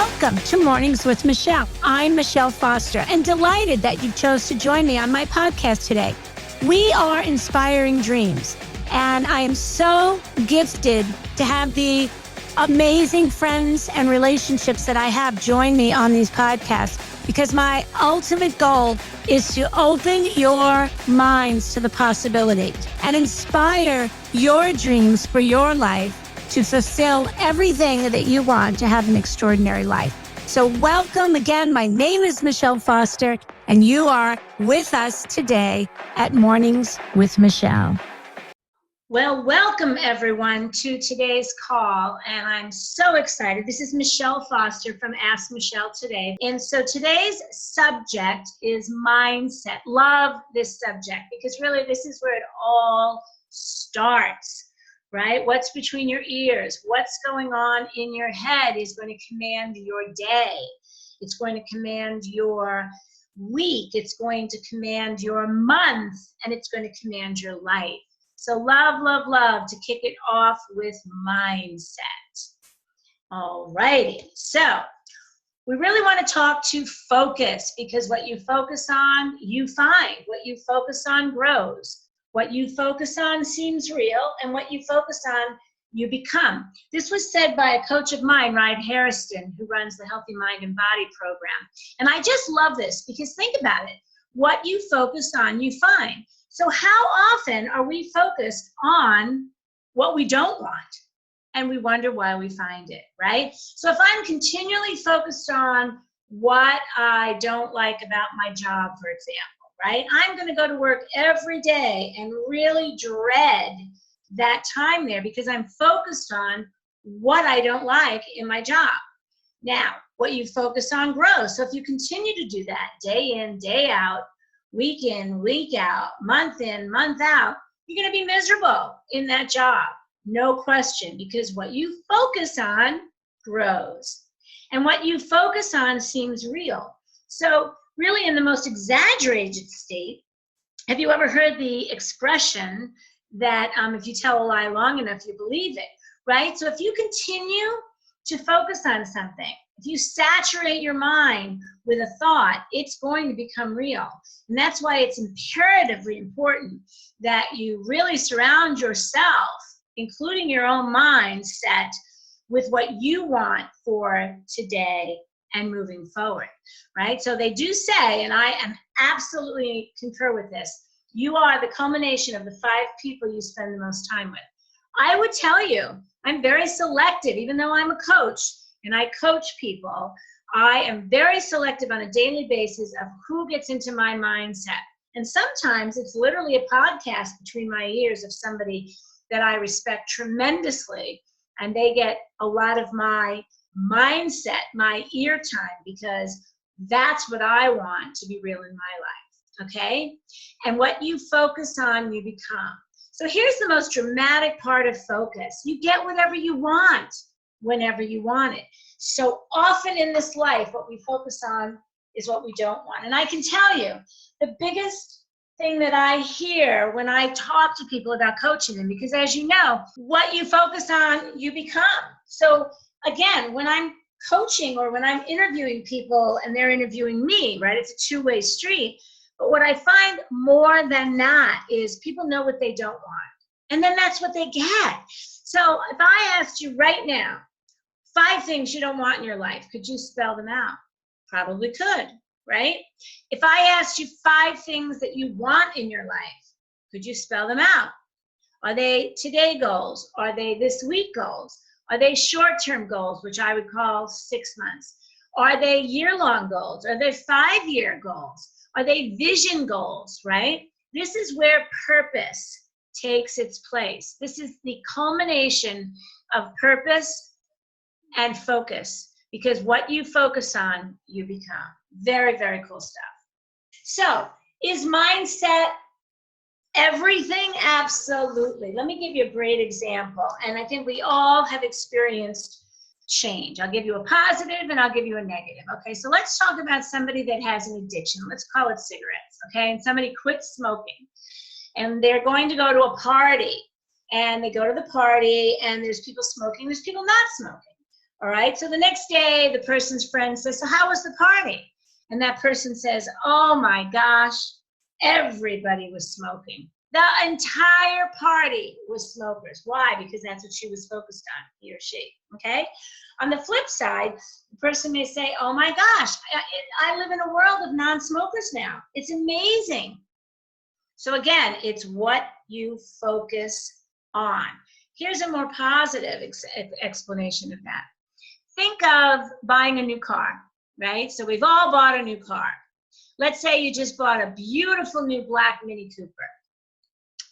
Welcome to Mornings with Michele. I'm Michele Foster and delighted that you chose to join me on my podcast today. We are inspiring dreams, and I am so gifted to have the amazing friends and relationships that I have join me on these podcasts, because my ultimate goal is to open your minds to the possibility and inspire your dreams for your life to fulfill everything that you want to have an extraordinary life. So welcome again. My name is Michele Foster, and you are with us today at Mornings with Michele. Well, welcome everyone to today's call, and I'm so excited. This is Michele Foster from Ask Michele Today. And so today's subject is mindset. Love this subject because really this is where it all starts, right? What's between your ears, what's going on in your head is going to command your day. It's going to command your week. It's going to command your month, and it's going to command your life. So love, love, love to kick it off with mindset. All righty. So we really want to talk to focus, because what you focus on, you find. What you focus on grows. What you focus on seems real, and what you focus on, you become. This was said by a coach of mine, Ryan Harrison, who runs the Healthy Mind and Body program. And I just love this because think about it. What you focus on, you find. So how often are we focused on what we don't want? And we wonder why we find it, right? So if I'm continually focused on what I don't like about my job, for example, right? I'm going to go to work every day and really dread that time there because I'm focused on what I don't like in my job. Now, what you focus on grows. So if you continue to do that day in, day out, week in, week out, month in, month out, you're going to be miserable in that job. No question, because what you focus on grows. And what you focus on seems real. So really in the most exaggerated state, have you ever heard the expression that if you tell a lie long enough, you believe it, right? So if you continue to focus on something, if you saturate your mind with a thought, it's going to become real. And that's why it's imperatively important that you really surround yourself, including your own mindset, with what you want for today and moving forward, right? So they do say, and I am absolutely concur with this, you are the culmination of the 5 people you spend the most time with. I would tell you, I'm very selective, even though I'm a coach and I coach people, I am very selective on a daily basis of who gets into my mindset. And sometimes it's literally a podcast between my ears of somebody that I respect tremendously, and they get a lot of my mindset, my ear time, because that's what I want to be real in my life, okay? And what you focus on, you become. So here's the most dramatic part of focus. You get whatever you want whenever you want it. So often in this life, what we focus on is what we don't want. And I can tell you, the biggest thing that I hear when I talk to people about coaching them, because as you know, what you focus on, you become. So again, when I'm coaching or when I'm interviewing people and they're interviewing me, right, it's a two-way street. But what I find more than not is people know what they don't want. And then that's what they get. So if I asked you right now, 5 things you don't want in your life, could you spell them out? Probably could, right? If I asked you 5 things that you want in your life, could you spell them out? Are they today goals? Are they this week goals? Are they short-term goals, which I would call 6 months? Are they year-long goals? Are they 5-year goals? Are they vision goals, right? This is where purpose takes its place. This is the culmination of purpose and focus, because what you focus on, you become. Very, very cool stuff. So, is mindset everything? Absolutely. Let me give you a great example, and I think we all have experienced change. I'll give you a positive and I'll give you a negative. Okay, so let's talk about somebody that has an addiction. Let's call it cigarettes, okay? And somebody quits smoking, and they're going to go to a party, and they go to the party, and there's people smoking, there's people not smoking. All right, so the next day, the person's friend says, so how was the party? And that person says, oh my gosh, everybody was smoking. The entire party was smokers. Why? Because that's what she was focused on, he or she, okay? On the flip side, the person may say, oh my gosh, I live in a world of non-smokers now. It's amazing. So again, it's what you focus on. Here's a more positive explanation of that. Think of buying a new car, right? So we've all bought a new car. Let's say you just bought a beautiful new black Mini Cooper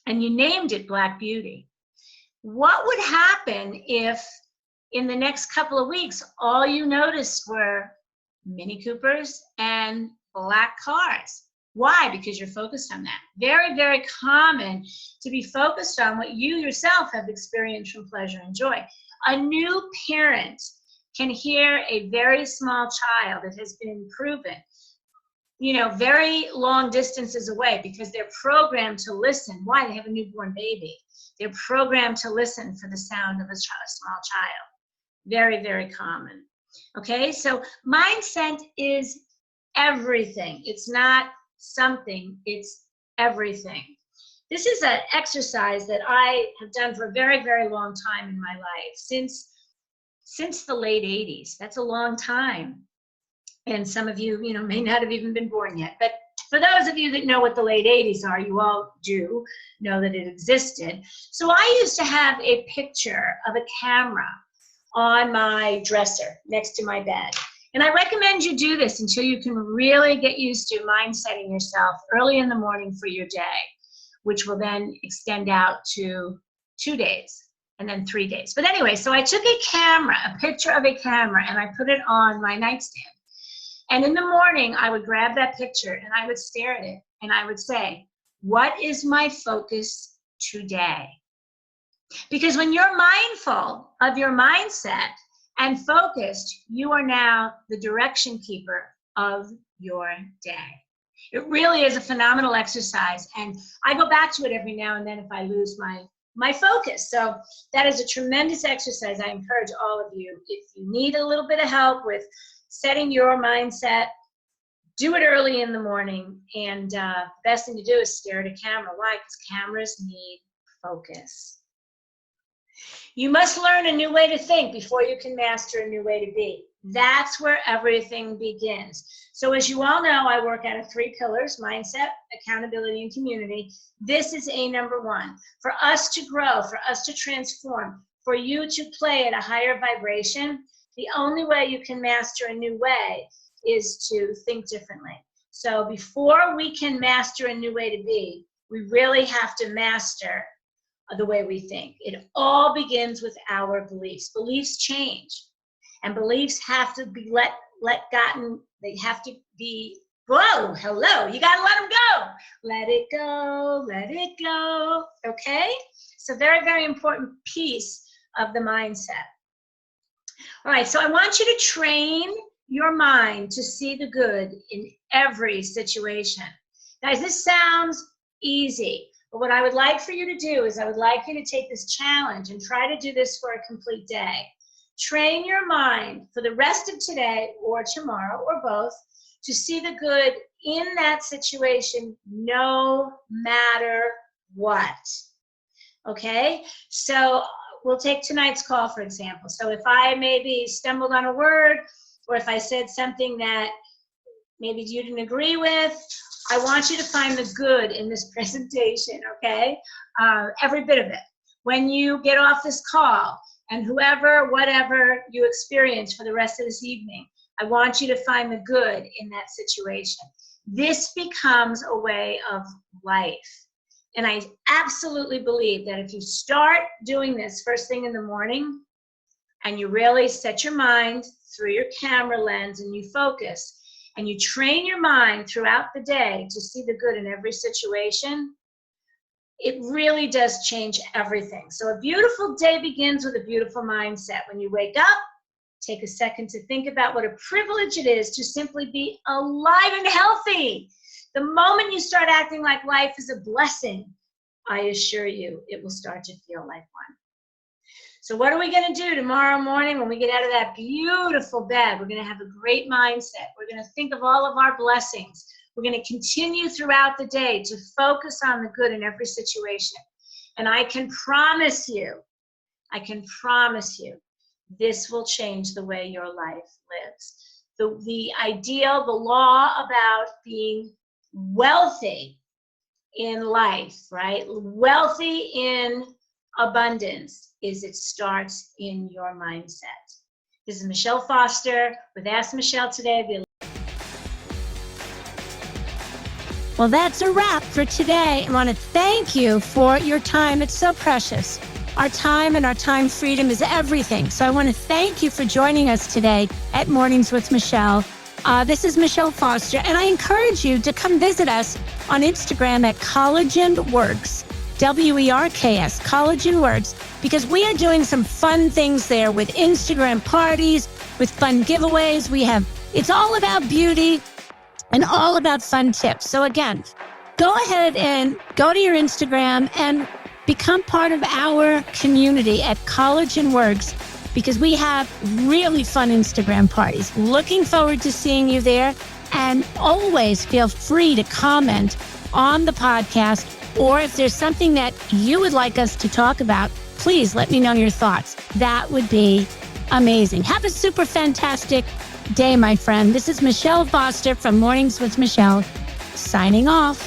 and you named it Black Beauty. What would happen if in the next couple of weeks, all you noticed were Mini Coopers and black cars? Why? Because you're focused on that. Very, very common to be focused on what you yourself have experienced from pleasure and joy. A new parent can hear a very small child that has been proven, very long distances away because they're programmed to listen. Why? They have a newborn baby. They're programmed to listen for the sound of a small child. Very, very common. Okay, so mindset is everything. It's not something, it's everything. This is an exercise that I have done for a very, very long time in my life, since the late 80s. That's a long time. And some of you, may not have even been born yet. But for those of you that know what the late 80s are, you all do know that it existed. So I used to have a picture of a camera on my dresser next to my bed. And I recommend you do this until you can really get used to mindsetting yourself early in the morning for your day, which will then extend out to 2 days and then 3 days. But anyway, so I took a picture of a camera, and I put it on my nightstand. And in the morning, I would grab that picture and I would stare at it and I would say, what is my focus today? Because when you're mindful of your mindset and focused, you are now the direction keeper of your day. It really is a phenomenal exercise, and I go back to it every now and then if I lose my focus. So that is a tremendous exercise. I encourage all of you, if you need a little bit of help with setting your mindset, do it early in the morning. And the best thing to do is stare at a camera. Why? Because cameras need focus. You must learn a new way to think before you can master a new way to be. That's where everything begins. So as you all know, I work out of 3 pillars: mindset, accountability, and community. This is number 1. For us to grow, for us to transform, for you to play at a higher vibration, the only way you can master a new way is to think differently. So before we can master a new way to be, we really have to master the way we think. It all begins with our beliefs. Beliefs change, and beliefs have to be they have to be, whoa, hello, you gotta let them go. Let it go, let it go, okay? So very, very important piece of the mindset. All right, so I want you to train your mind to see the good in every situation. Guys, this sounds easy, but what I would like for you to do is I would like you to take this challenge and try to do this for a complete day. Train your mind for the rest of today or tomorrow or both to see the good in that situation no matter what. Okay, so we'll take tonight's call, for example. So if I maybe stumbled on a word, or if I said something that maybe you didn't agree with, I want you to find the good in this presentation, okay? Every bit of it. When you get off this call, and whatever you experience for the rest of this evening, I want you to find the good in that situation. This becomes a way of life. And I absolutely believe that if you start doing this first thing in the morning, and you really set your mind through your camera lens and you focus, and you train your mind throughout the day to see the good in every situation, it really does change everything. So a beautiful day begins with a beautiful mindset. When you wake up, take a second to think about what a privilege it is to simply be alive and healthy. The moment you start acting like life is a blessing, I assure you, it will start to feel like one. So what are we going to do tomorrow morning when we get out of that beautiful bed? We're going to have a great mindset. We're going to think of all of our blessings. We're going to continue throughout the day to focus on the good in every situation. And I can promise you, this will change the way your life lives. The ideal, the law about being wealthy in life, right? Wealthy in abundance is it starts in your mindset. This is Michele Foster with Ask Michele today. Well, that's a wrap for today. I want to thank you for your time. It's so precious. Our time and our time freedom is everything. So I want to thank you for joining us today at Mornings with Michele. This is Michele Foster, and I encourage you to come visit us on Instagram at Collagen Works, WERKS, Collagen Works, because we are doing some fun things there with Instagram parties, with fun giveaways. It's all about beauty and all about fun tips. So again, go ahead and go to your Instagram and become part of our community at Collagen Works, because we have really fun Instagram parties. Looking forward to seeing you there. And always feel free to comment on the podcast, or if there's something that you would like us to talk about, please let me know your thoughts. That would be amazing. Have a super fantastic day, my friend. This is Michele Foster from Mornings with Michele, signing off.